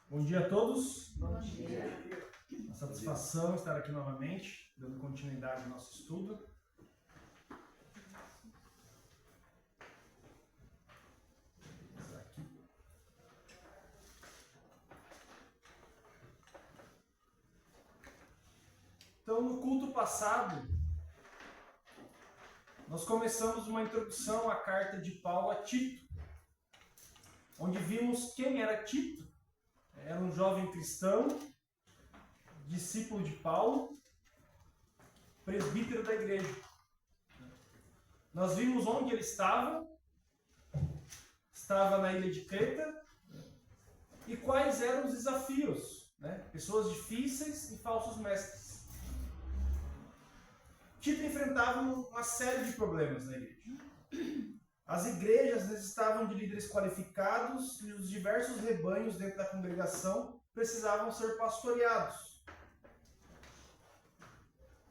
Bom dia a todos. Bom dia. Uma satisfação estar aqui novamente, dando continuidade ao nosso estudo. Então, no culto passado, nós começamos uma introdução à carta de Paulo a Tito, onde vimos quem era Tito. Era um jovem cristão, discípulo de Paulo, presbítero da igreja. Nós vimos onde ele estava na ilha de Creta, e quais eram os desafios, Pessoas difíceis e falsos mestres. Tito enfrentava uma série de problemas na igreja. As igrejas necessitavam de líderes qualificados e os diversos rebanhos dentro da congregação precisavam ser pastoreados.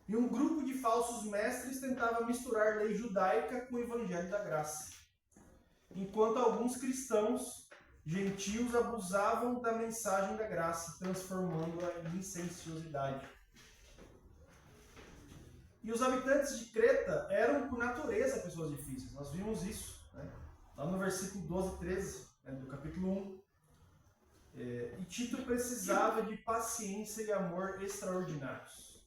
E um grupo de falsos mestres tentava misturar lei judaica com o evangelho da graça, enquanto alguns cristãos gentios abusavam da mensagem da graça, transformando-a em licenciosidade. E os habitantes de Creta eram, por natureza, pessoas difíceis. Nós vimos isso, lá no versículo 12 e 13, do capítulo 1. E Tito precisava de paciência e amor extraordinários.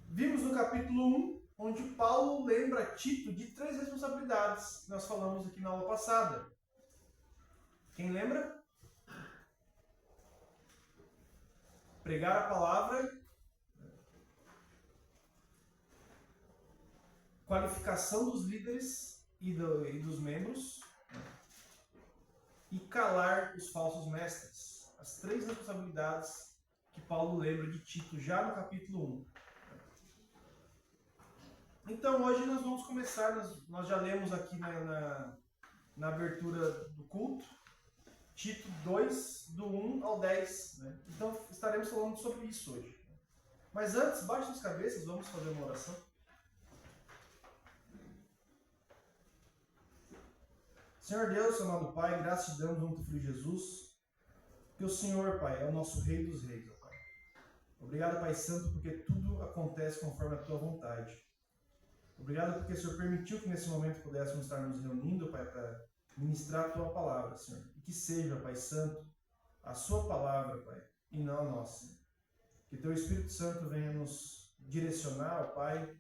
Vimos no capítulo 1, onde Paulo lembra Tito de 3 responsabilidades que nós falamos aqui na aula passada. Quem lembra? Pregar a palavra, qualificação dos líderes e dos membros, e calar os falsos mestres. As 3 responsabilidades que Paulo lembra de Tito já no capítulo 1. Então hoje nós vamos começar, nós já lemos aqui na abertura do culto, Tito 2, do 1 ao 10. Então estaremos falando sobre isso hoje. Mas antes, baixem as cabeças, vamos fazer uma oração. Senhor Deus, amado Pai, graças te damos no teu Filho Jesus, que o Senhor, Pai, é o nosso Rei dos Reis, ó Pai. Obrigado, Pai Santo, porque tudo acontece conforme a tua vontade. Obrigado porque o Senhor permitiu que nesse momento pudéssemos estar nos reunindo, Pai, para ministrar a tua palavra, Senhor. E que seja, Pai Santo, a sua palavra, Pai, e não a nossa. Que teu Espírito Santo venha nos direcionar, ó Pai,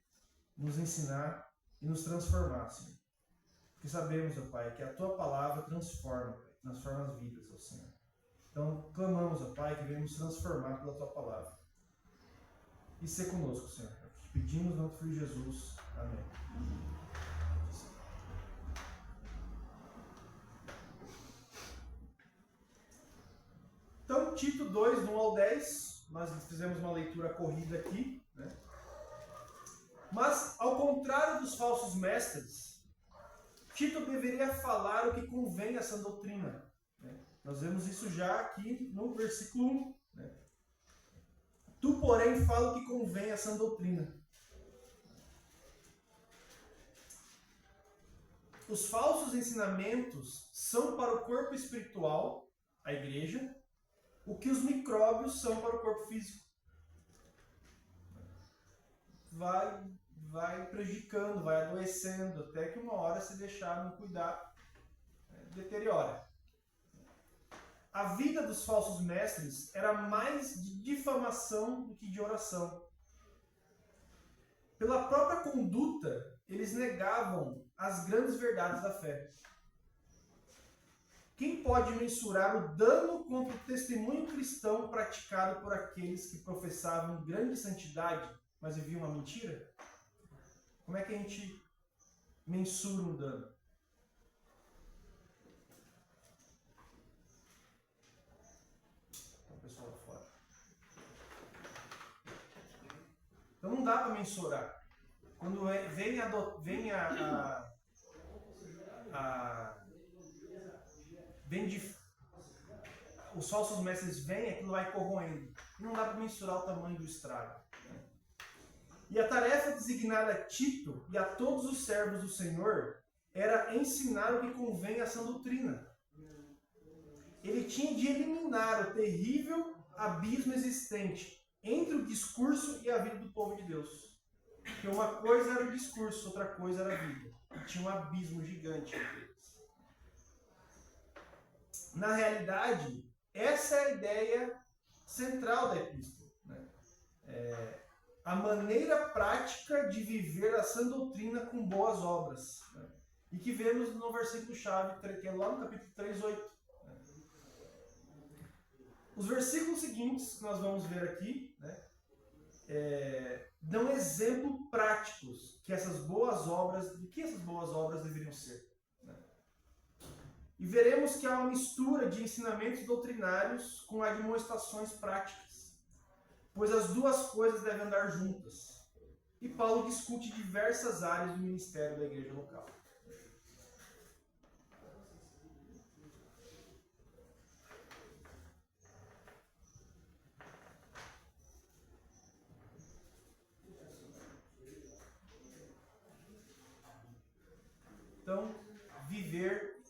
nos ensinar e nos transformar, Senhor. Porque sabemos, ó Pai, que a tua palavra transforma, Pai, transforma as vidas, ó Senhor. Então, clamamos, ó Pai, que venha nos transformar pela tua palavra. E ser conosco, Senhor. Te pedimos no nome do Filho Jesus. Amém. Então, Tito 2, do 1 ao 10, nós fizemos uma leitura corrida aqui, Mas, ao contrário dos falsos mestres, Tito deveria falar o que convém a sã doutrina. Nós vemos isso já aqui no versículo 1. Tu, porém, fala o que convém a sã doutrina. Os falsos ensinamentos são para o corpo espiritual, a igreja, o que os micróbios são para o corpo físico. Vai prejudicando, vai adoecendo, até que uma hora, se deixar não cuidar, deteriora. A vida dos falsos mestres era mais de difamação do que de oração. Pela própria conduta, eles negavam as grandes verdades da fé. Quem pode mensurar o dano contra o testemunho cristão praticado por aqueles que professavam grande santidade, mas viviam uma mentira? Como é que a gente mensura um dano? Então, pessoal lá fora. Então não dá para mensurar. Quando os falsos mestres vêm, aquilo vai corroendo. Não dá para mensurar o tamanho do estrago. E a tarefa designada a Tito e a todos os servos do Senhor era ensinar o que convém à sã doutrina. ele tinha de eliminar o terrível abismo existente entre o discurso e a vida do povo de Deus. Porque uma coisa era o discurso, outra coisa era a vida. E tinha um abismo gigante entre eles. Na realidade, essa é a ideia central da epístola. Né? A maneira prática de viver a sã doutrina com boas obras. Né? E que vemos no versículo-chave, que é lá no capítulo 3:8. Né? Os versículos seguintes, que nós vamos ver aqui, né, dão exemplos práticos que essas boas obras, de que essas boas obras deveriam ser. Né? E veremos que há uma mistura de ensinamentos doutrinários com admoestações práticas, pois as duas coisas devem andar juntas. E Paulo discute diversas áreas do ministério da igreja local. Então, viver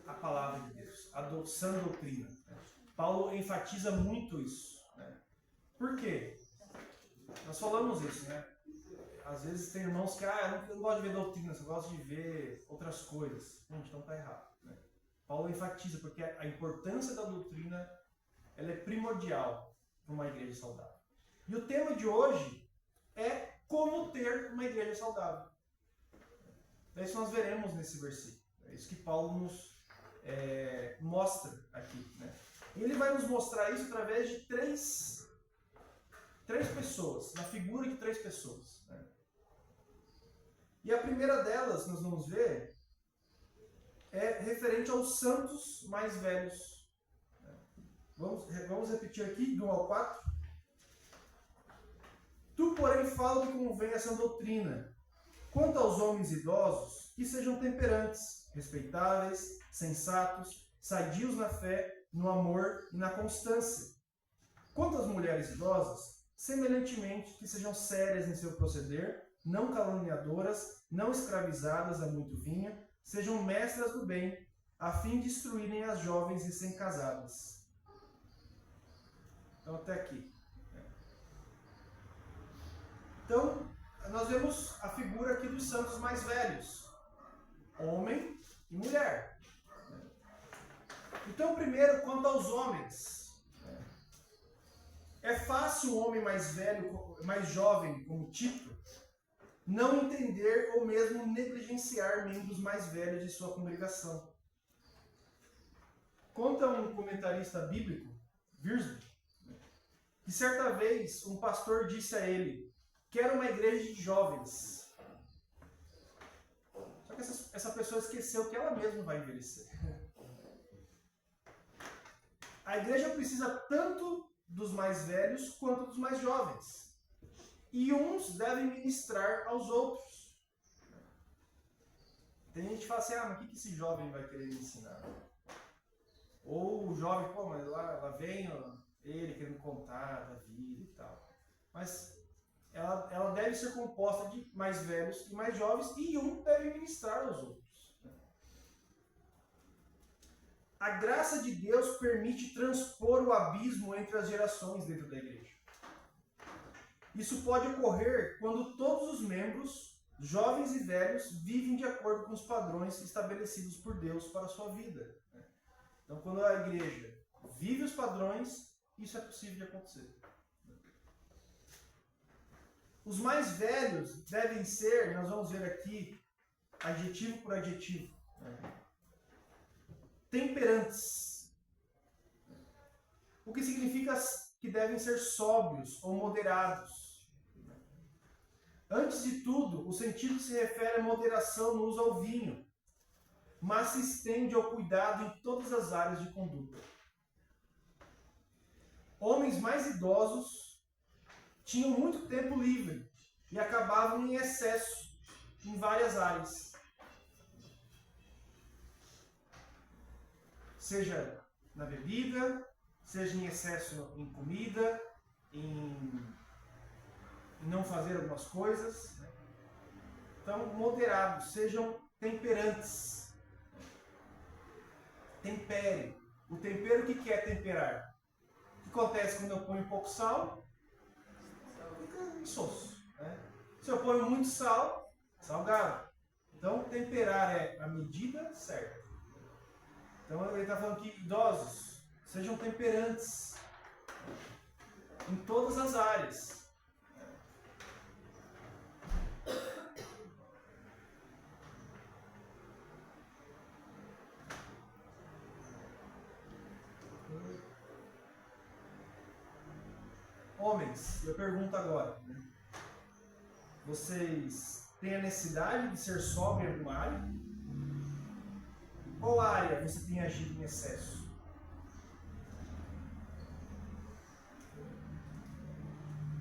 a palavra de Deus, a sã doutrina. Paulo enfatiza muito isso. Né? Por quê? Nós falamos isso, né? Às vezes tem irmãos que, eu não gosto de ver doutrina, eu gosto de ver outras coisas. Gente, então está errado. Né? Paulo enfatiza, porque a importância da doutrina ela é primordial para uma igreja saudável. E o tema de hoje é como ter uma igreja saudável. É isso que nós veremos nesse versículo. É isso que Paulo nos mostra aqui. Né? E ele vai nos mostrar isso através de três pessoas, na figura de três pessoas. Né? E a primeira delas, nós vamos ver, é referente aos santos mais velhos. Né? Vamos repetir aqui, do 1 ao 4. Tu, porém, fala que convém essa doutrina. Quanto aos homens idosos, que sejam temperantes, respeitáveis, sensatos, sadios na fé, no amor e na constância. Quanto às mulheres idosas, semelhantemente, que sejam sérias em seu proceder, não caluniadoras, não escravizadas a muito vinho, sejam mestras do bem, a fim de instruírem as jovens recém-casadas. Então, até aqui. Então, nós vemos a figura aqui dos santos mais velhos, homem e mulher. Então, primeiro, quanto aos homens, é fácil o homem mais velho, mais jovem, como Tito, não entender ou mesmo negligenciar membros mais velhos de sua congregação. Conta um comentarista bíblico, Wiersbe, que certa vez um pastor disse a ele: quero uma igreja de jovens. Só que essa pessoa esqueceu que ela mesma vai envelhecer. A igreja precisa tanto dos mais velhos quanto dos mais jovens. E uns devem ministrar aos outros. Tem gente que fala assim, mas o que esse jovem vai querer me ensinar? Ou o jovem, mas lá vem ele querendo contar da vida e tal. Mas ela deve ser composta de mais velhos e mais jovens, e um deve ministrar aos outros. A graça de Deus permite transpor o abismo entre as gerações dentro da igreja. Isso pode ocorrer quando todos os membros, jovens e velhos, vivem de acordo com os padrões estabelecidos por Deus para a sua vida. Então, quando a igreja vive os padrões, isso é possível de acontecer. Os mais velhos devem ser, nós vamos ver aqui, adjetivo por adjetivo, temperantes. O que significa que devem ser sóbrios ou moderados. Antes de tudo, o sentido se refere à moderação no uso ao vinho, mas se estende ao cuidado em todas as áreas de conduta. Homens mais idosos tinham muito tempo livre e acabavam em excesso em várias áreas. Seja na bebida, seja em excesso em comida, em não fazer algumas coisas. Então, moderados, sejam temperantes. Tempere. O tempero, o que é temperar? O que acontece quando eu ponho pouco sal? Fica insosso. Né? Se eu ponho muito sal, salgado. Então, temperar é a medida certa. Então, ele está falando que idosos sejam temperantes em todas as áreas. Homens, eu pergunto agora, vocês têm a necessidade de ser sóbrio em alguma área? Qual área você tem agido em excesso?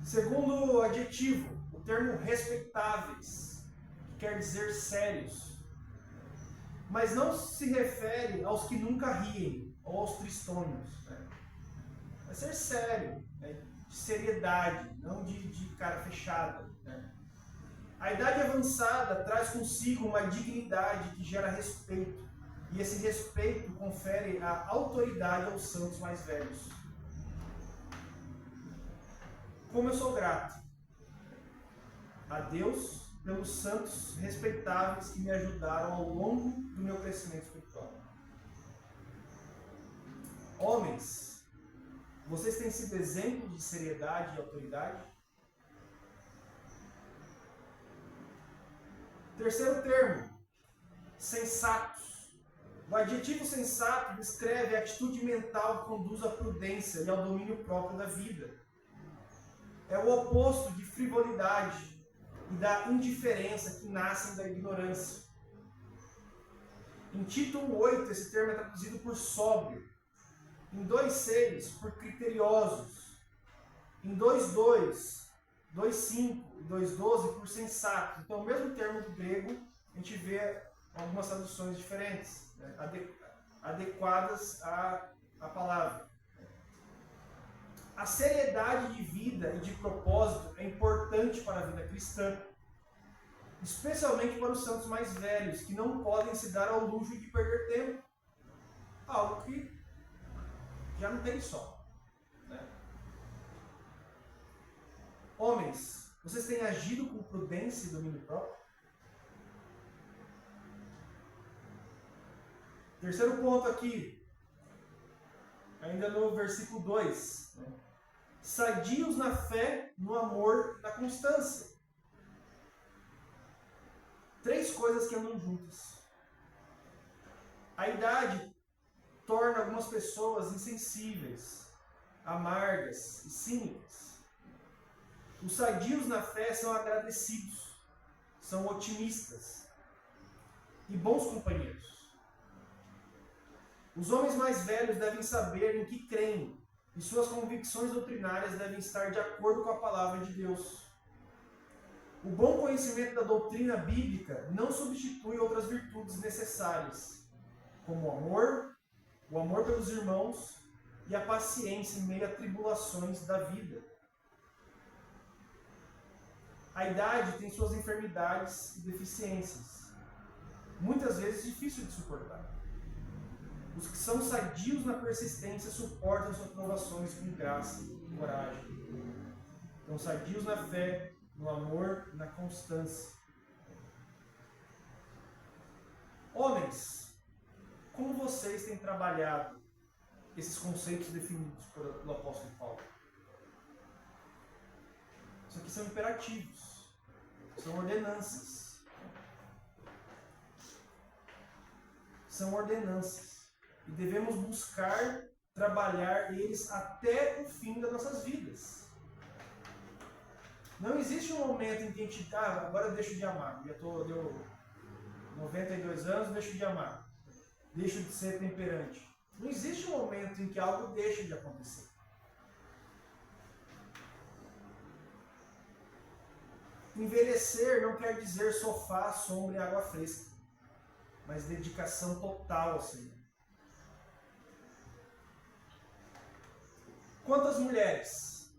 Segundo o adjetivo, o termo respeitáveis, que quer dizer sérios, mas não se refere aos que nunca riem ou aos tristonhos. Né? Vai ser sério, né? De seriedade, não de cara fechada. Né? A idade avançada traz consigo uma dignidade que gera respeito, e esse respeito confere a autoridade aos santos mais velhos. Como eu sou grato a Deus pelos santos respeitáveis que me ajudaram ao longo do meu crescimento espiritual. Homens, vocês têm sido exemplo de seriedade e autoridade? Terceiro termo, sensatos. O adjetivo sensato descreve a atitude mental que conduz à prudência e ao domínio próprio da vida. É o oposto de frivolidade e da indiferença que nascem da ignorância. Em Tito 1,8, esse termo é traduzido por sóbrio. Em 2,6, por criteriosos. Em 2,2, 2,5 e 2,12, por sensato. Então, o mesmo termo do grego, a gente vê algumas traduções diferentes, né, adequadas à palavra. A seriedade de vida e de propósito é importante para a vida cristã, especialmente para os santos mais velhos, que não podem se dar ao luxo de perder tempo, algo que já não tem só. Né? Homens, vocês têm agido com prudência e domínio próprio? Terceiro ponto aqui, ainda no versículo 2. Né? Sadios na fé, no amor, na constância. Três coisas que andam juntas. A idade torna algumas pessoas insensíveis, amargas e cínicas. Os sadios na fé são agradecidos, são otimistas e bons companheiros. Os homens mais velhos devem saber em que creem e suas convicções doutrinárias devem estar de acordo com a palavra de Deus. O bom conhecimento da doutrina bíblica não substitui outras virtudes necessárias, como o amor pelos irmãos e a paciência em meio a tribulações da vida. A idade tem suas enfermidades e deficiências, muitas vezes difícil de suportar. Os que são sadios na persistência suportam suas provações com graça e coragem. Então, sadios na fé, no amor e na constância. Homens, como vocês têm trabalhado esses conceitos definidos pelo apóstolo Paulo? Isso aqui são imperativos, são ordenanças. São ordenanças. E devemos buscar trabalhar eles até o fim das nossas vidas. Não existe um momento em que a gente, agora eu deixo de amar. Deu 92 anos, deixo de amar. Deixo de ser temperante. Não existe um momento em que algo deixa de acontecer. Envelhecer não quer dizer sofá, sombra e água fresca, mas dedicação total ao Senhor. Quantas mulheres?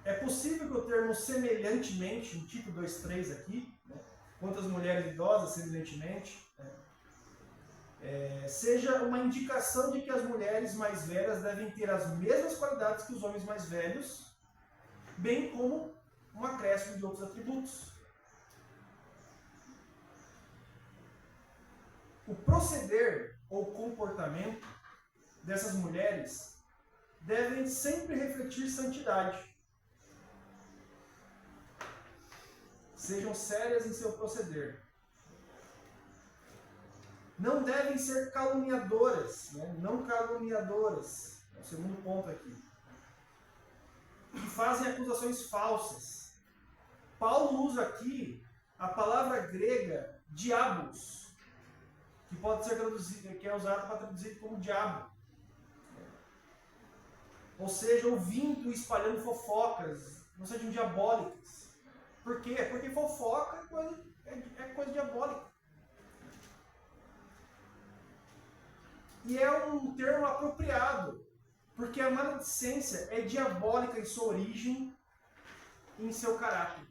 É possível que o termo semelhantemente, em Tito 2,3 aqui, né? Quantas mulheres idosas semelhantemente, né? seja uma indicação de que as mulheres mais velhas devem ter as mesmas qualidades que os homens mais velhos, bem como um acréscimo de outros atributos. O proceder ou comportamento dessas mulheres devem sempre refletir santidade. Sejam sérias em seu proceder. Não devem ser caluniadoras, né? Não caluniadoras. É o segundo ponto aqui. Que fazem acusações falsas. Paulo usa aqui a palavra grega diabos, que pode ser traduzida, que é usada para traduzir como diabo. Ou seja, ouvindo e espalhando fofocas, não sejam diabólicas. Por quê? Porque fofoca é coisa diabólica. E é um termo apropriado, porque a maledicência é diabólica em sua origem e em seu caráter.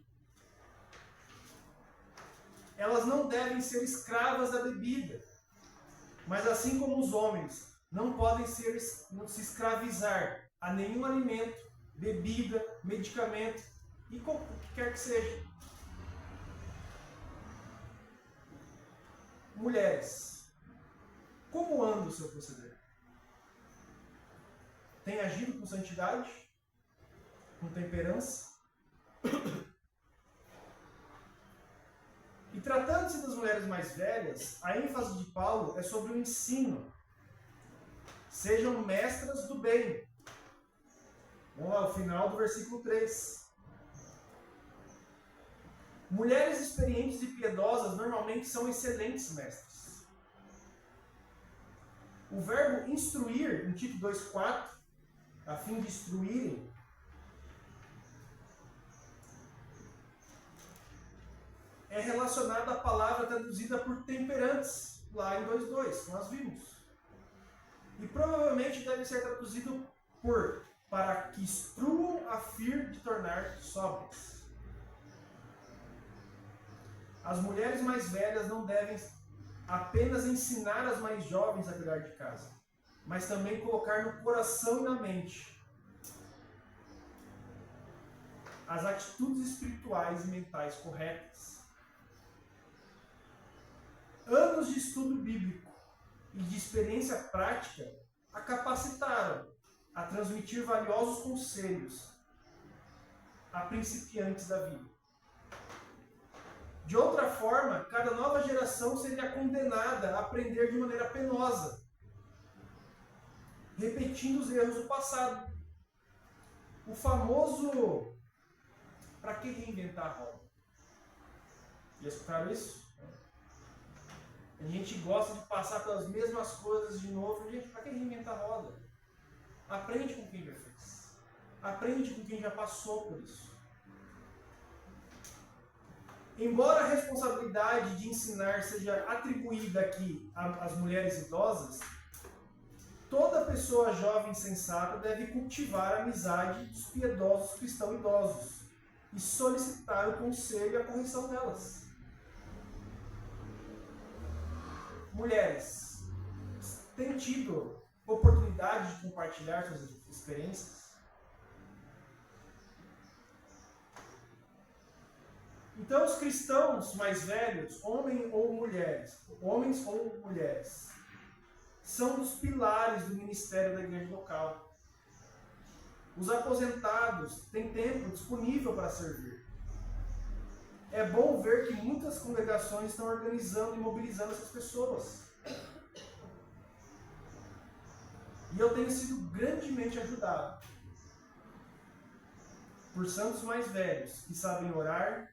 Elas não devem ser escravas da bebida, mas assim como os homens não podem se escravizar a nenhum alimento, bebida, medicamento e o que quer que seja. Mulheres, como anda o seu proceder? Tem agido com santidade? Com temperança? E tratando-se das mulheres mais velhas, a ênfase de Paulo é sobre o ensino. Sejam mestras do bem. Vamos lá, ao final do versículo 3. Mulheres experientes e piedosas normalmente são excelentes mestras. O verbo instruir, em Tito 2,4, a fim de instruírem, é relacionado à palavra traduzida por temperantes, lá em 2,2, nós vimos. E provavelmente deve ser traduzido por para que instruam a fim de tornar sóbrias. As mulheres mais velhas não devem apenas ensinar as mais jovens a cuidar de casa, mas também colocar no coração e na mente as atitudes espirituais e mentais corretas. Anos de estudo bíblico e de experiência prática a capacitaram a transmitir valiosos conselhos a principiantes da vida. De outra forma, cada nova geração seria condenada a aprender de maneira penosa, repetindo os erros do passado. O famoso "para que reinventar a roda?" Já escutaram isso? A gente gosta de passar pelas mesmas coisas de novo. Gente, para que reinventar a roda? Aprende com quem já fez. Aprende com quem já passou por isso. Embora a responsabilidade de ensinar seja atribuída aqui às mulheres idosas, toda pessoa jovem e sensata deve cultivar a amizade dos piedosos cristãos idosos e solicitar o conselho e a correção delas. Mulheres, têm tido oportunidade de compartilhar suas experiências? Então, os cristãos mais velhos, homens ou mulheres, são dos pilares do ministério da igreja local. Os aposentados têm tempo disponível para servir. É bom ver que muitas congregações estão organizando e mobilizando essas pessoas. E eu tenho sido grandemente ajudado por santos mais velhos que sabem orar,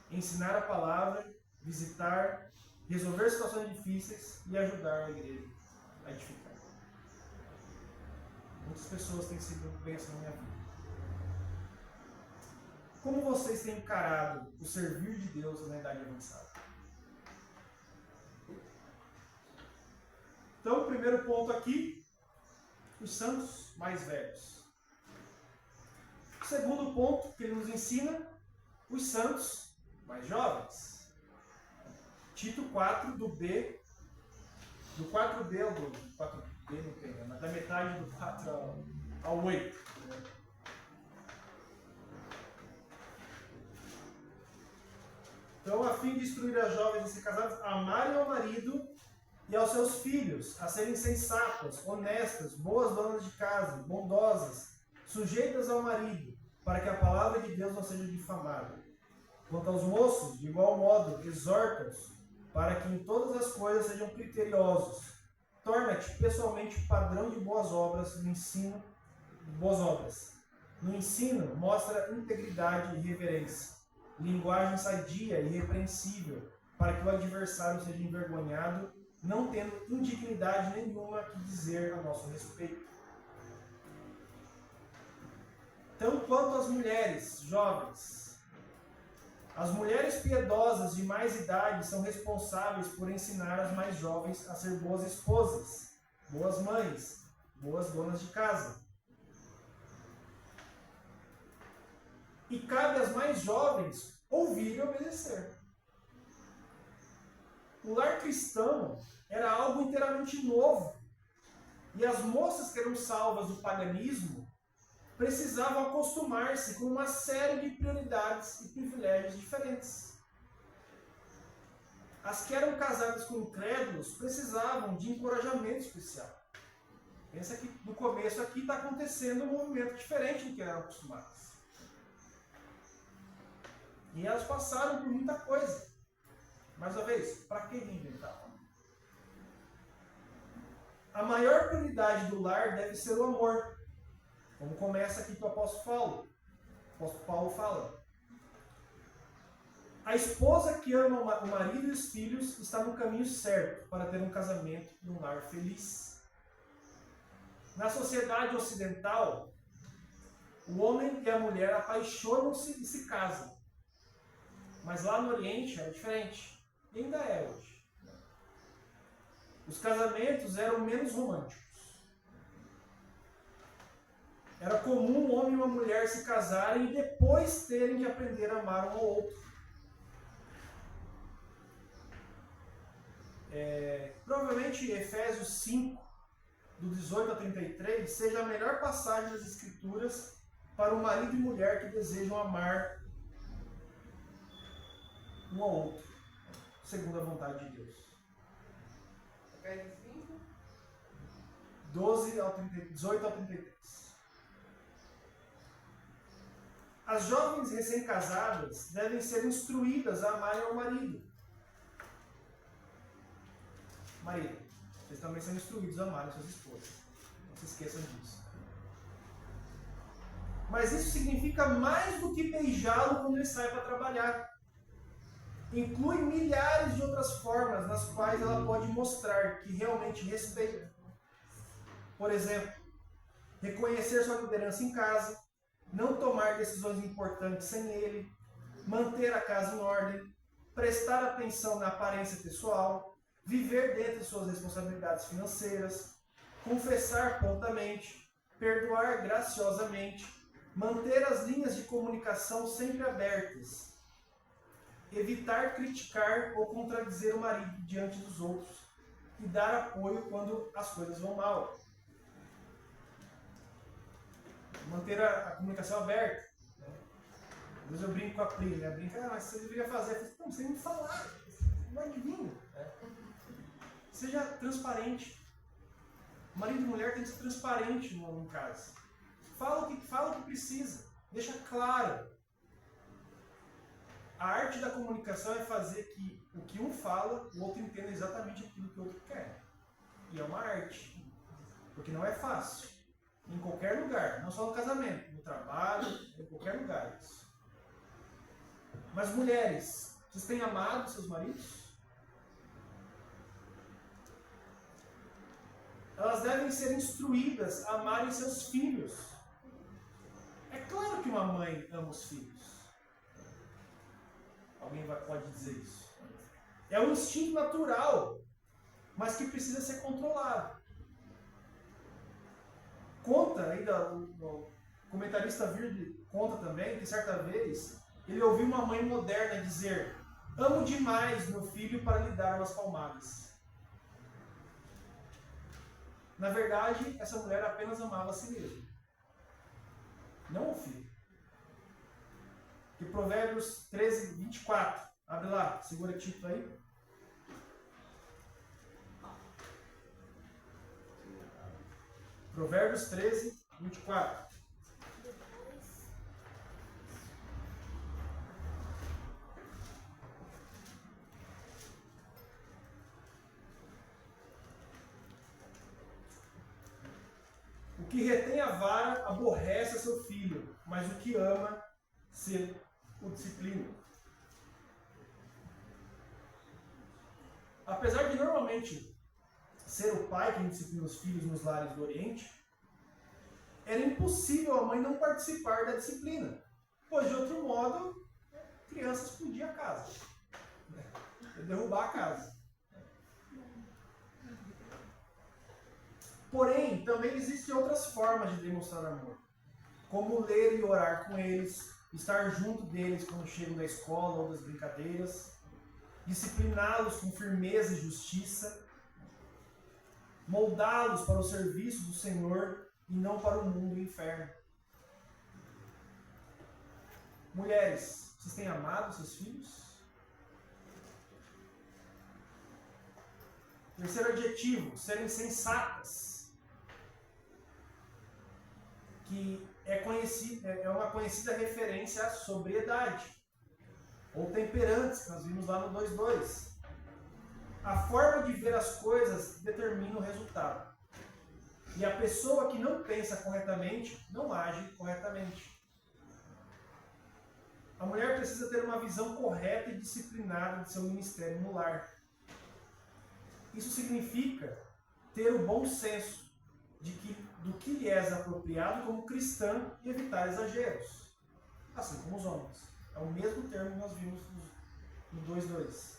ensinar a palavra, visitar, resolver situações difíceis e ajudar a igreja a edificar. Muitas pessoas têm sido bênção na minha vida. Como vocês têm encarado o servir de Deus na idade avançada? Então, o primeiro ponto aqui, os santos mais velhos. O segundo ponto que ele nos ensina, os santos mais jovens. Tito 4, do B do 4b ao 12. 4b não tem, mas da metade do 4 ao 8. Então, a fim de instruir as jovens a se casarem, amarem ao marido e aos seus filhos, a serem sensatas, honestas, boas donas de casa, bondosas, sujeitas ao marido, para que a palavra de Deus não seja difamada. Quanto aos moços, de igual modo, exorta-os, para que em todas as coisas sejam criteriosos. Torna-te pessoalmente padrão de boas obras no ensino. No ensino, mostra integridade e reverência, linguagem sadia e irrepreensível, para que o adversário seja envergonhado, não tendo indignidade nenhuma que dizer a nosso respeito. Então, quanto às mulheres jovens, as mulheres piedosas de mais idade são responsáveis por ensinar as mais jovens a ser boas esposas, boas mães, boas donas de casa. E cabe às mais jovens ouvir e obedecer. O lar cristão era algo inteiramente novo. E as moças que eram salvas do paganismo precisavam acostumar-se com uma série de prioridades e privilégios diferentes. As que eram casadas com incrédulos precisavam de encorajamento especial. Pensa que no começo aqui está acontecendo um movimento diferente do que eram acostumadas. E elas passaram por muita coisa. Mais uma vez, para que reinventar? A maior prioridade do lar deve ser o amor. Como começa aqui com o apóstolo Paulo. O apóstolo Paulo fala. A esposa que ama o marido e os filhos está no caminho certo para ter um casamento e um lar feliz. Na sociedade ocidental, o homem e a mulher apaixonam-se e se casam. Mas lá no Oriente era diferente. E ainda é hoje. Os casamentos eram menos românticos. Era comum um homem e uma mulher se casarem e depois terem que aprender a amar um ao outro. Provavelmente Efésios 5, do 18 a 33, seja a melhor passagem das Escrituras para o marido e mulher que desejam amar um ao outro, segundo a vontade de Deus. Efésios 5? 18 ao 33. As jovens recém-casadas devem ser instruídas a amarem ao marido. Marido, vocês também são instruídos a amarem suas esposas. Não se esqueçam disso. Mas isso significa mais do que beijá-lo quando ele sai para trabalhar. Inclui milhares de outras formas nas quais ela pode mostrar que realmente respeita. Por exemplo, reconhecer sua liderança em casa, não tomar decisões importantes sem ele, manter a casa em ordem, prestar atenção na aparência pessoal, viver dentro de suas responsabilidades financeiras, confessar prontamente, perdoar graciosamente, manter as linhas de comunicação sempre abertas, evitar criticar ou contradizer o marido diante dos outros e dar apoio quando as coisas vão mal. Manter a comunicação aberta. Às vezes eu brinco com a Pri, né? Brinca, mas você deveria fazer. Eu falo, não, você me falar, não adivinha. Seja transparente. Marido e mulher tem que ser transparente no caso. Fala o que precisa. Deixa claro. A arte da comunicação é fazer que o que um fala, o outro entenda exatamente aquilo que o outro quer. E é uma arte. Porque não é fácil. Em qualquer lugar. Não só no casamento. No trabalho, em qualquer lugar. Isso. Mas mulheres, vocês têm amado seus maridos? Elas devem ser instruídas a amarem seus filhos. É claro que uma mãe ama os filhos. Alguém pode dizer isso. É um instinto natural, mas que precisa ser controlado. Conta, ainda o comentarista Virgil conta também, que certa vez ele ouviu uma mãe moderna dizer: amo demais meu filho para lhe dar umas palmadas. Na verdade, essa mulher apenas amava a si mesma, não o filho. Que Provérbios 13, 24. Abre lá, segura o título aí. Provérbios 13, 24. O que retém a vara aborrece a seu filho, mas o que ama se o disciplina. Apesar de normalmente ser o pai quem disciplina os filhos nos lares do Oriente, era impossível a mãe não participar da disciplina, pois de outro modo, a criança explodia a casa, ia derrubar a casa. Porém, também existem outras formas de demonstrar amor, como ler e orar com eles, estar junto deles quando chegam da escola ou das brincadeiras, discipliná-los com firmeza e justiça, moldá-los para o serviço do Senhor e não para o mundo e o inferno. Mulheres, vocês têm amado seus filhos? Terceiro adjetivo, serem sensatas. Que é uma conhecida referência à sobriedade. Ou temperantes, que nós vimos lá no 2.2. A forma de ver as coisas determina o resultado. E a pessoa que não pensa corretamente, não age corretamente. A mulher precisa ter uma visão correta e disciplinada de seu ministério no lar. Isso significa ter o bom senso do que lhe é apropriado como cristã e evitar exageros. Assim como os homens. É o mesmo termo que nós vimos no 2.2.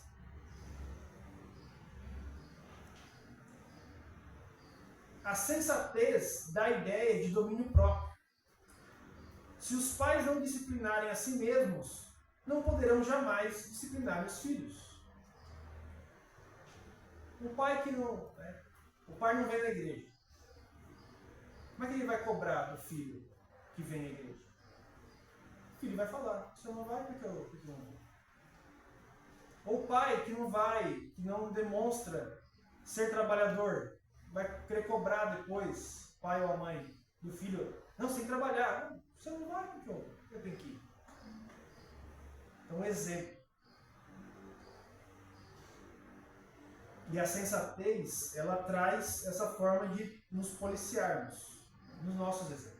A sensatez dá a ideia de domínio próprio. Se os pais não disciplinarem a si mesmos, não poderão jamais disciplinar os filhos. O pai não vem na igreja. Como é que ele vai cobrar do filho que vem à igreja? O filho vai falar, você não vai porque eu não vou. Ou o pai que não demonstra ser trabalhador, vai querer cobrar depois, pai ou a mãe, do filho, não, você tem que trabalhar. Não, você não vai porque eu tenho que ir. Então, exemplo. E a sensatez, ela traz essa forma de nos policiarmos nos nossos exemplos.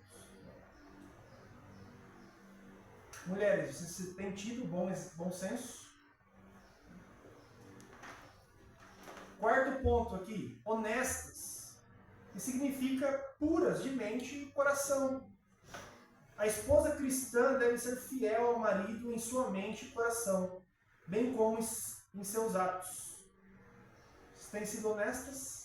Mulheres, vocês têm tido bom senso? Quarto ponto aqui, honestas, que significa puras de mente e coração. A esposa cristã deve ser fiel ao marido em sua mente e coração, bem como em seus atos. Vocês têm sido honestas?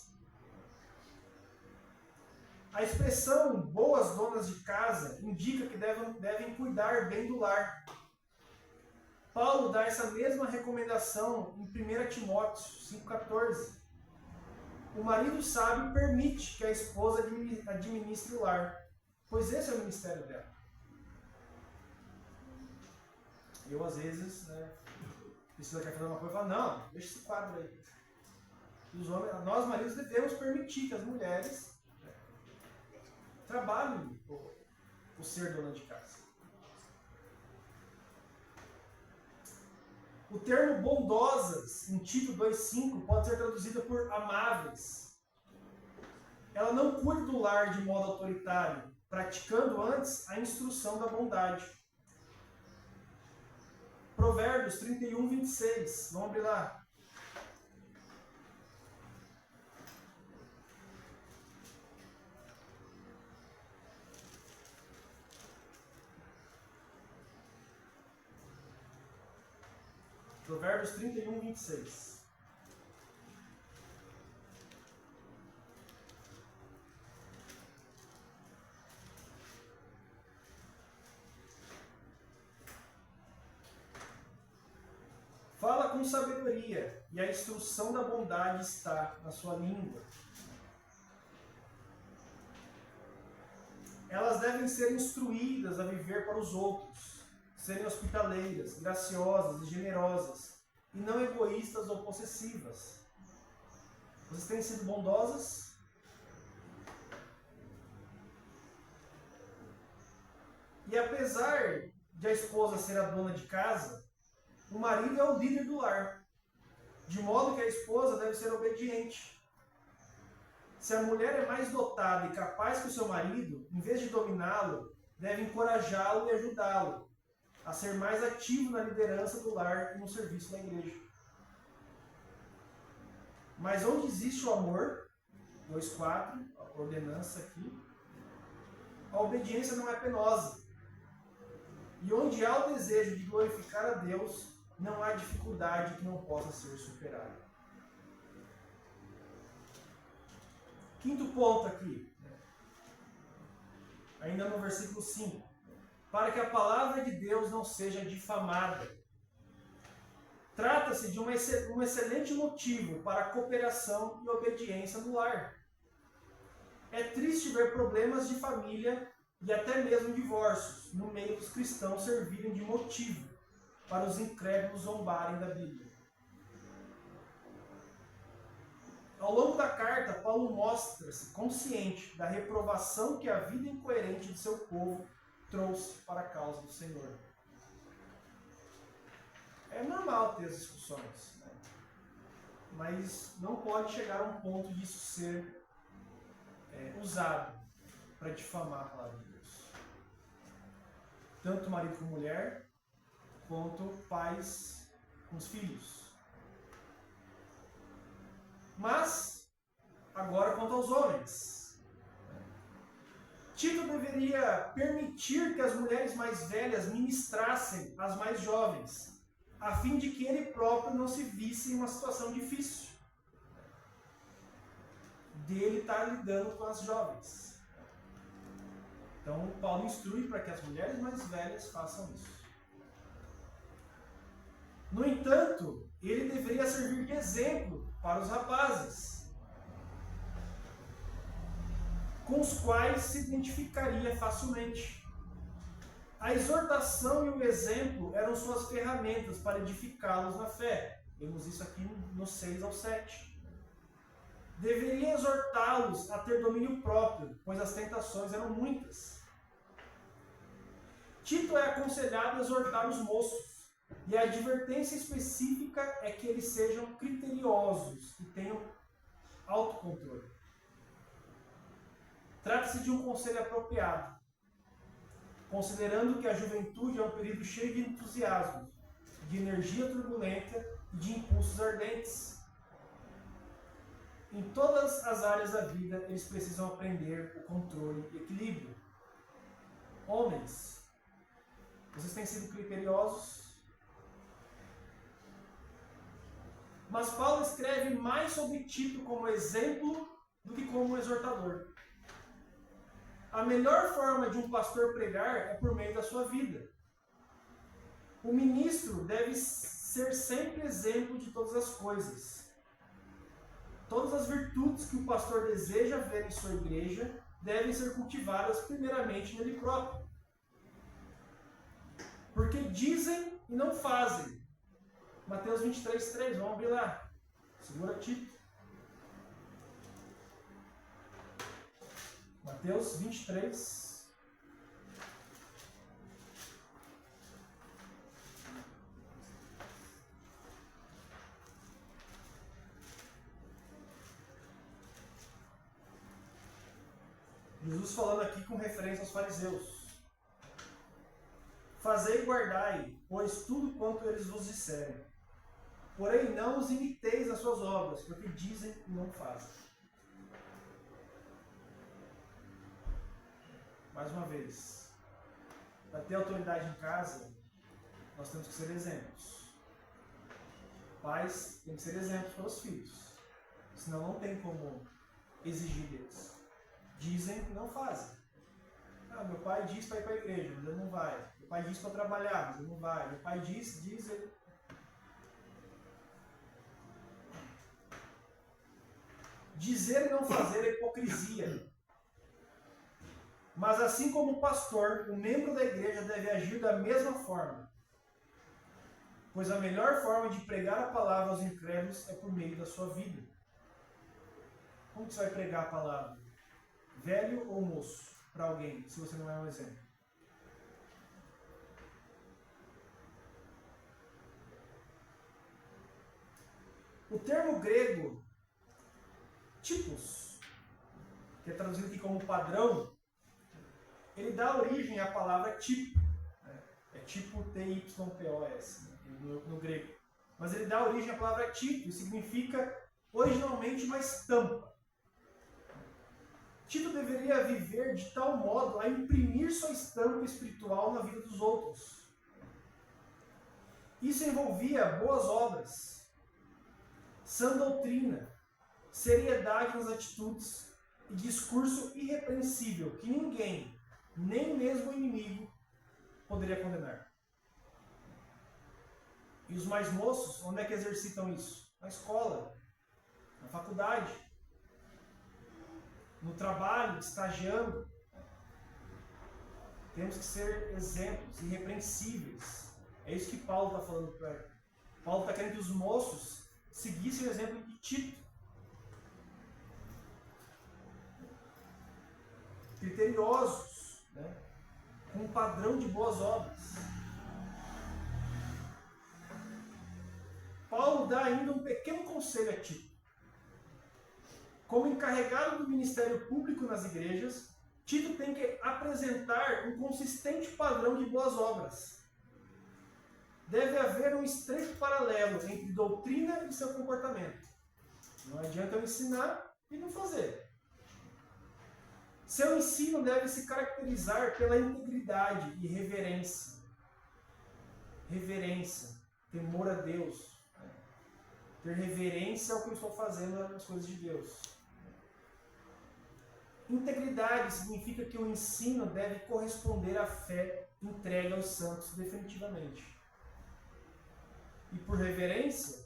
A expressão boas donas de casa indica que devem cuidar bem do lar. Paulo dá essa mesma recomendação em 1 Timóteo 5,14. O marido sábio permite que a esposa administre o lar, pois esse é o ministério dela. Eu, às vezes, preciso quer fazer uma coisa e falo, não, deixa esse quadro aí. Nós, maridos, devemos permitir que as mulheres trabalhem por ser dona de casa. O termo bondosas, em Tito 2,5, pode ser traduzido por amáveis. Ela não cuida do lar de modo autoritário, praticando antes a instrução da bondade. Provérbios 31, 26. Vamos abrir lá. Provérbios 31, 26. Fala com sabedoria, e a instrução da bondade está na sua língua. Elas devem ser instruídas a viver para os outros, serem hospitaleiras, graciosas e generosas, e não egoístas ou possessivas. Vocês têm sido bondosas? E apesar de a esposa ser a dona de casa, o marido é o líder do lar, de modo que a esposa deve ser obediente. Se a mulher é mais dotada e capaz que o seu marido, em vez de dominá-lo, deve encorajá-lo e ajudá-lo a ser mais ativo na liderança do lar e no serviço da igreja. Mas onde existe o amor, 2:4, a ordenança aqui, a obediência não é penosa. E onde há o desejo de glorificar a Deus, não há dificuldade que não possa ser superada. Quinto ponto aqui, ainda no versículo 5. Para que a palavra de Deus não seja difamada. Trata-se de um excelente motivo para a cooperação e obediência no lar. É triste ver problemas de família e até mesmo divórcios no meio dos cristãos servirem de motivo para os incrédulos zombarem da Bíblia. Ao longo da carta, Paulo mostra-se consciente da reprovação que a vida incoerente de seu povo trouxe para a causa do Senhor. É normal ter as discussões, né? Mas não pode chegar a um ponto disso ser usado para difamar a palavra de Deus. Tanto marido com mulher, quanto pais com os filhos. Mas, agora quanto aos homens. Tito deveria permitir que as mulheres mais velhas ministrassem às mais jovens, a fim de que ele próprio não se visse em uma situação difícil dele estar lidando com as jovens. Então, Paulo instrui para que as mulheres mais velhas façam isso. No entanto, ele deveria servir de exemplo para os rapazes, com os quais se identificaria facilmente. A exortação e o exemplo eram suas ferramentas para edificá-los na fé. Vemos isso aqui no 6 ao 7. Deveria exortá-los a ter domínio próprio, pois as tentações eram muitas. Tito é aconselhado a exortar os moços, e a advertência específica é que eles sejam criteriosos e tenham autocontrole. Trata-se de um conselho apropriado, considerando que a juventude é um período cheio de entusiasmo, de energia turbulenta e de impulsos ardentes. Em todas as áreas da vida, eles precisam aprender o controle e equilíbrio. Homens, vocês têm sido criteriosos? Mas Paulo escreve mais sobre Tito como exemplo do que como exortador. A melhor forma de um pastor pregar é por meio da sua vida. O ministro deve ser sempre exemplo de todas as coisas. Todas as virtudes que o pastor deseja ver em sua igreja devem ser cultivadas primeiramente nele próprio. Porque dizem e não fazem. Mateus 23:3, vamos abrir lá. Segura Tito. Mateus 23. Jesus falando aqui com referência aos fariseus. Fazei e guardai, pois tudo quanto eles vos disserem. Porém, não os imiteis nas suas obras, porque dizem e não fazem. Mais uma vez, para ter autoridade em casa, nós temos que ser exemplos. Pais têm que ser exemplos para os filhos. Senão não tem como exigir deles. Dizem e não fazem. Ah, meu pai diz para ir para a igreja, mas ele não vai. Meu pai diz para trabalhar, mas ele não vai. Meu pai diz, ele... Dizer e não fazer é hipocrisia. Mas assim como o pastor, o membro da igreja deve agir da mesma forma. Pois a melhor forma de pregar a palavra aos incrédulos é por meio da sua vida. Como que você vai pregar a palavra? Velho ou moço? Para alguém, se você não é um exemplo. O termo grego, tipos, que é traduzido aqui como padrão, ele dá origem à palavra tipo. É tipo T-Y-P-O-S, no grego. Mas ele dá origem à palavra tipo, e significa originalmente uma estampa. Tito deveria viver de tal modo a imprimir sua estampa espiritual na vida dos outros. Isso envolvia boas obras, sã doutrina, seriedade nas atitudes e discurso irrepreensível que ninguém, nem mesmo o inimigo, poderia condenar. E os mais moços, onde é que exercitam isso? Na escola, na faculdade, no trabalho, estagiando. Temos que ser exemplos irrepreensíveis. É isso que Paulo está falando para ele. Paulo está querendo que os moços seguissem o exemplo de Tito. Criteriosos, né? Com um padrão de boas obras. Paulo dá ainda um pequeno conselho a Tito. Como encarregado do ministério público nas igrejas, Tito tem que apresentar um consistente padrão de boas obras. Deve haver um estreito paralelo entre doutrina e seu comportamento. Não adianta eu ensinar e não fazer. Seu ensino deve se caracterizar pela integridade e reverência. Reverência, temor a Deus. Ter reverência ao que eu estou fazendo nas coisas de Deus. Integridade significa que o ensino deve corresponder à fé entregue aos santos definitivamente. E por reverência,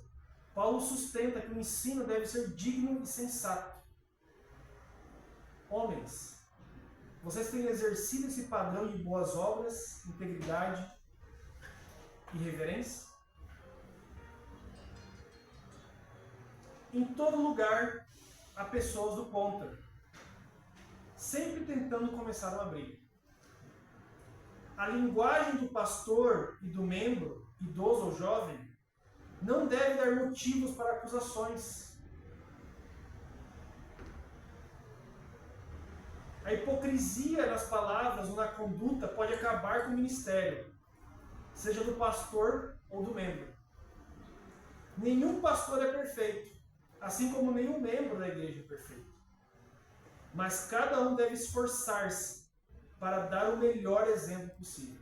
Paulo sustenta que o ensino deve ser digno e sensato. Homens, vocês têm exercido esse padrão de boas obras, integridade e reverência? Em todo lugar há pessoas do contra, sempre tentando começar uma briga. A linguagem do pastor e do membro, idoso ou jovem, não deve dar motivos para acusações. A hipocrisia nas palavras ou na conduta pode acabar com o ministério, seja do pastor ou do membro. Nenhum pastor é perfeito, assim como nenhum membro da igreja é perfeito. Mas cada um deve esforçar-se para dar o melhor exemplo possível.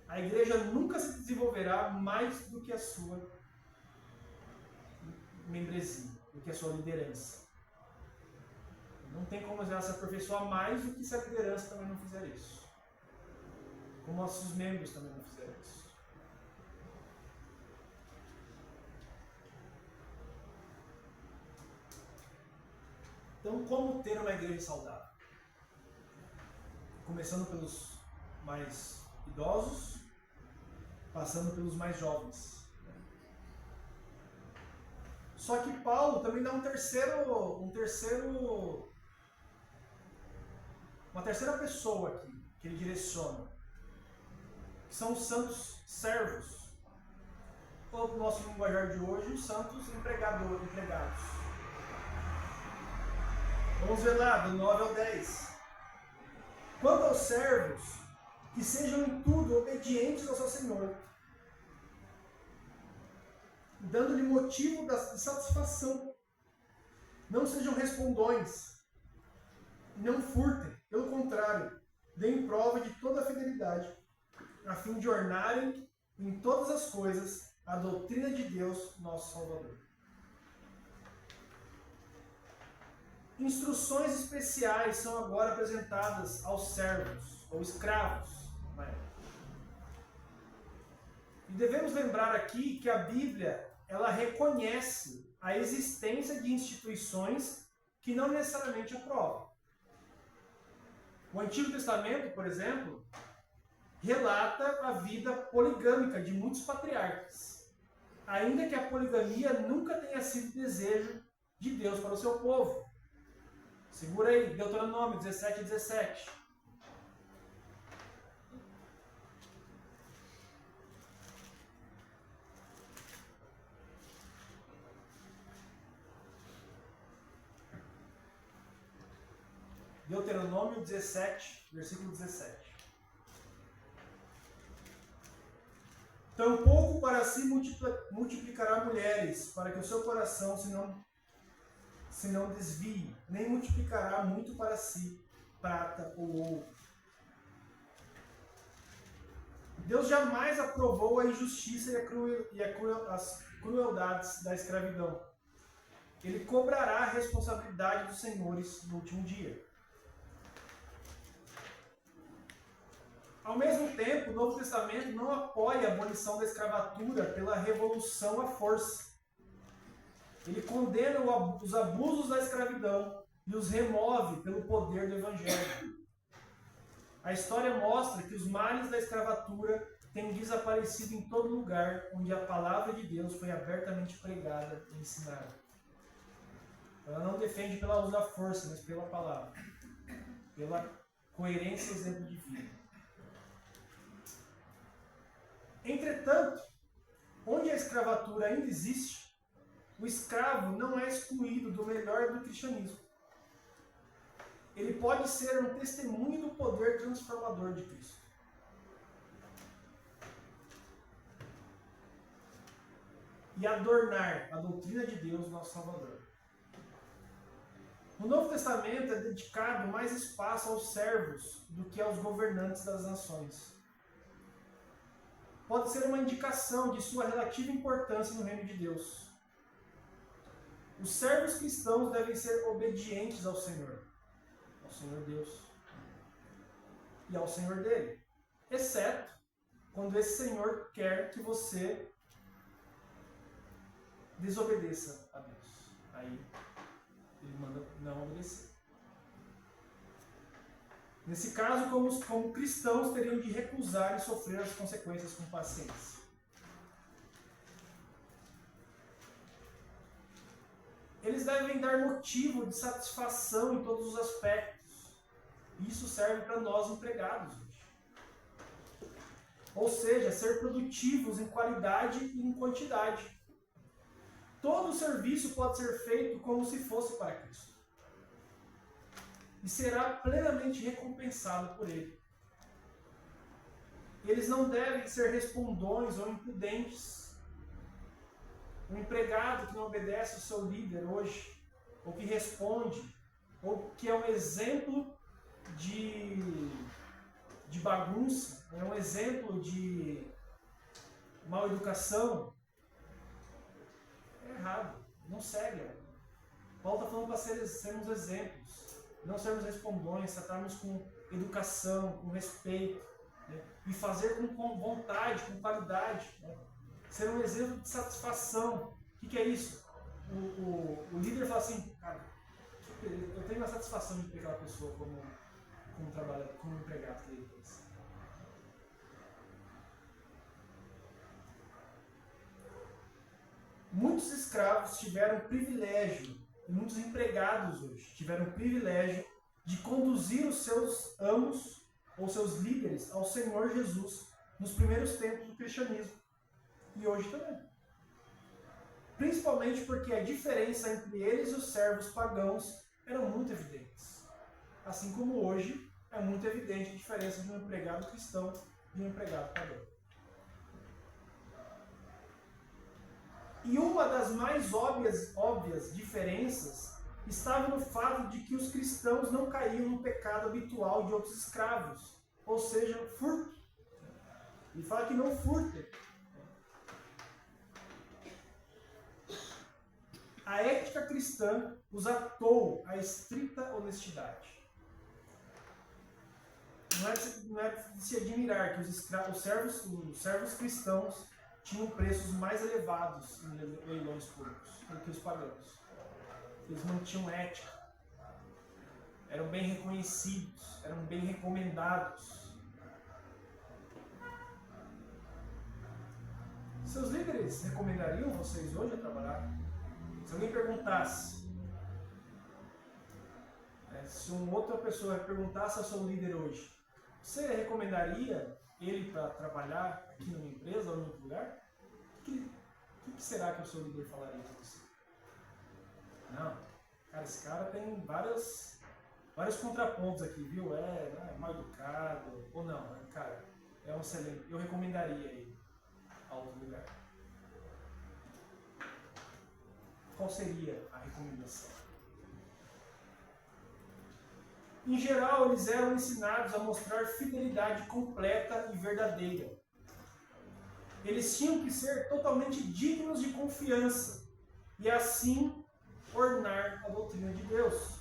A igreja nunca se desenvolverá mais do que a sua membresia, do que a sua liderança. Não tem como ela se aperfeiçoar mais do que se a liderança também não fizer isso. Como nossos membros também não fizeram isso. Então, como ter uma igreja saudável? Começando pelos mais idosos, passando pelos mais jovens. Só que Paulo também dá uma terceira pessoa aqui, que ele direciona, que são os santos servos. Ou no nosso linguajar de hoje, os santos empregados. Vamos ver lá, do 9 ao 10. Quanto aos servos, que sejam em tudo obedientes ao seu Senhor, dando-lhe motivo de satisfação. Não sejam respondões, não furtem, pelo contrário, deem prova de toda a fidelidade, a fim de ornarem em todas as coisas a doutrina de Deus, nosso Salvador. Instruções especiais são agora apresentadas aos servos, ou escravos. E devemos lembrar aqui que a Bíblia, ela reconhece a existência de instituições que não necessariamente aprovam. O Antigo Testamento, por exemplo, relata a vida poligâmica de muitos patriarcas, ainda que a poligamia nunca tenha sido desejo de Deus para o seu povo. Segura aí, Deuteronômio 17:17. Deuteronômio 17, versículo 17. Tampouco para si multiplicará mulheres, para que o seu coração se não desvie, nem multiplicará muito para si prata ou ouro. Deus jamais aprovou a injustiça e as crueldades da escravidão. Ele cobrará a responsabilidade dos senhores no último dia. Ao mesmo tempo, o Novo Testamento não apoia a abolição da escravatura pela revolução à força. Ele condena os abusos da escravidão e os remove pelo poder do Evangelho. A história mostra que os males da escravatura têm desaparecido em todo lugar onde a palavra de Deus foi abertamente pregada e ensinada. Ela não defende pelo uso da força, mas pela palavra, pela coerência e exemplo de vida. Entretanto, onde a escravatura ainda existe, o escravo não é excluído do melhor do cristianismo. Ele pode ser um testemunho do poder transformador de Cristo. E adornar a doutrina de Deus, nosso Salvador. No Novo Testamento é dedicado mais espaço aos servos do que aos governantes das nações. Pode ser uma indicação de sua relativa importância no reino de Deus. Os servos cristãos devem ser obedientes ao Senhor Deus e ao Senhor dele, exceto quando esse Senhor quer que você desobedeça a Deus. Aí ele manda não obedecer. Nesse caso, como cristãos, teriam de recusar e sofrer as consequências com paciência. Eles devem dar motivo de satisfação em todos os aspectos. Isso serve para nós empregados hoje. Ou seja, ser produtivos em qualidade e em quantidade. Todo o serviço pode ser feito como se fosse para Cristo. E será plenamente recompensado por Ele. Eles não devem ser respondões ou impudentes. Um empregado que não obedece ao seu líder hoje, ou que responde, ou que é um exemplo de bagunça, é um exemplo de mal educação, é errado, não segue. Paulo está falando para sermos exemplos. Não sermos respondões, tratarmos com educação, com respeito, né? E fazer com vontade, com qualidade, né? Ser um exemplo de satisfação. O que é isso? O líder fala assim, cara, eu tenho a satisfação de ter aquela pessoa como trabalhador, como empregado que ele fez. Muitos escravos tiveram o privilégio, e muitos empregados hoje tiveram o privilégio de conduzir os seus amos ou seus líderes ao Senhor Jesus nos primeiros tempos do cristianismo. E hoje também. Principalmente porque a diferença entre eles e os servos pagãos eram muito evidentes. Assim como hoje é muito evidente a diferença de um empregado cristão e um empregado pagão. E uma das mais óbvias diferenças estava no fato de que os cristãos não caíam no pecado habitual de outros escravos, ou seja, furto. Ele fala que não furtem. A ética cristã os atou à estrita honestidade. Não é de se admirar que os servos cristãos tinham preços mais elevados em leilões públicos do que os pagãos. Eles não tinham ética. eram bem reconhecidos, eram bem recomendados. Seus líderes recomendariam vocês hoje a trabalhar? Se alguém perguntasse, se uma outra pessoa perguntasse ao seu líder hoje, você recomendaria ele para trabalhar aqui numa empresa ou em outro lugar? O que será que o seu líder falaria para você? Não, cara, esse cara tem vários contrapontos aqui, viu? É mal educado, ou não, cara, é um excelente, eu recomendaria ele a outro lugar. Qual seria a recomendação? Em geral, eles eram ensinados a mostrar fidelidade completa e verdadeira. Eles tinham que ser totalmente dignos de confiança e assim ornar a doutrina de Deus,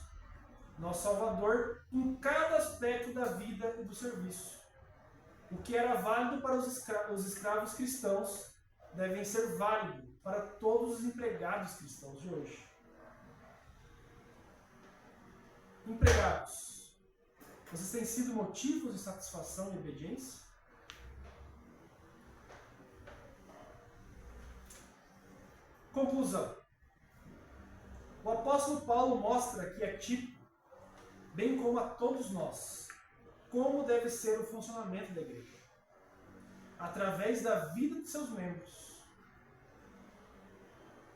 nosso Salvador, em cada aspecto da vida e do serviço. O que era válido para os escravos cristãos devem ser válido para todos os empregados cristãos de hoje. Empregados, vocês têm sido motivos de satisfação e obediência? Conclusão. O apóstolo Paulo mostra aqui a Tito, bem como a todos nós, como deve ser o funcionamento da igreja, através da vida de seus membros.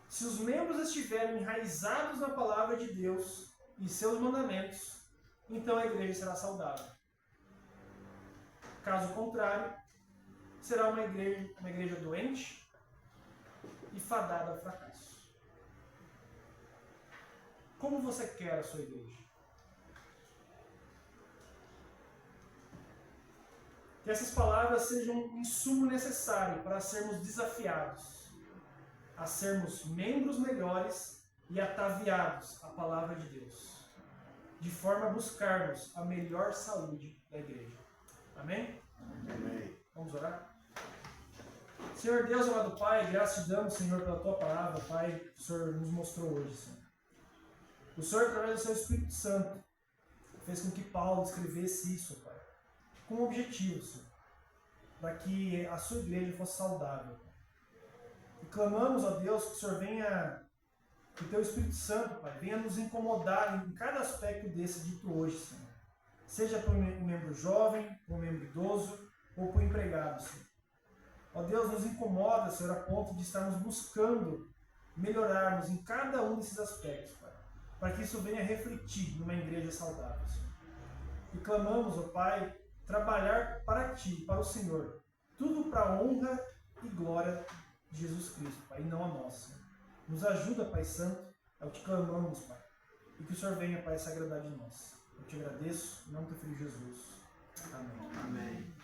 Se os membros estiverem enraizados na palavra de Deus e seus mandamentos, então a igreja será saudável. Caso contrário, será uma igreja doente e fadada ao fracasso. Como você quer a sua igreja? Que essas palavras sejam um insumo necessário para sermos desafiados a sermos membros melhores e ataviados à palavra de Deus, de forma a buscarmos a melhor saúde da igreja. Amém? Amém. Vamos orar? Senhor Deus, amado Pai, graças te damos, Senhor, pela Tua palavra, Pai, que o Senhor nos mostrou hoje, Senhor. O Senhor, através do Seu Espírito Santo, fez com que Paulo escrevesse isso, Pai, com um objetivo, Senhor, para que a Sua igreja fosse saudável. E clamamos, ó Deus, que o Senhor venha, que o Teu Espírito Santo, Pai, venha nos incomodar em cada aspecto desse dito hoje, Senhor. Seja para um membro jovem, para um membro idoso ou para o empregado, Senhor. Ó Deus, nos incomoda, Senhor, a ponto de estarmos buscando melhorarmos em cada um desses aspectos, Pai, para que isso venha refletir numa igreja saudável, Senhor. E clamamos, ó Pai, trabalhar para Ti, para o Senhor, tudo para a honra e glória de Jesus Cristo, Pai, e não a nós, Senhor. Nos ajuda, Pai Santo, é o que clamamos, Pai, e que o Senhor venha, Pai, se agradar de nós. Eu te agradeço, em nome do Teu Filho Jesus. Amém. Amém.